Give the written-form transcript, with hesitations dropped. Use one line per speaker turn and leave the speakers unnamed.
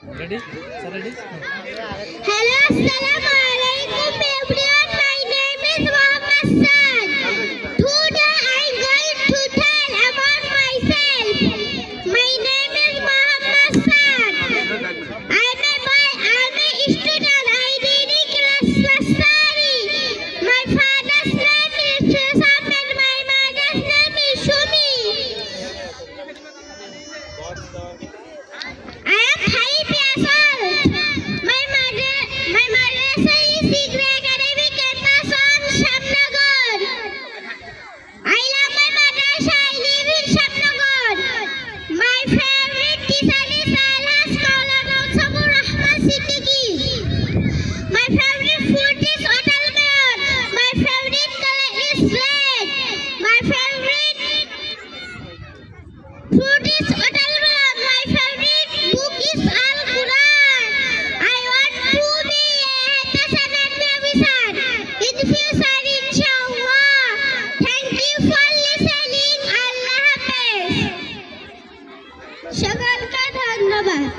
Ready? Sir, ready?
Hello, assalamu alaikum everyone. My name is Mohammed Saad. Today I am going to tell about myself. My name is Mohammed Saad. I am a boy. I am a student. I read in class nursery. My father's name is Shesam and my mother's name is Shumi. I am 5 years old. My madrasa is Sikri Academic Campus on Shamnagar. I love my madrasa. I live in Shamnagar. My favorite teacher is Alhas Maulana Sabur Rahman Siddiqui. My favorite food is Hotel Mayor. My favorite color is red. My favorite fruit is Hotel Mayor. My favorite book is Al Quran. I want to be a Hassan and Nabisan in future, inshallah. Thank you for listening. Allah Hafiz. সকলকে ধন্যবাদ।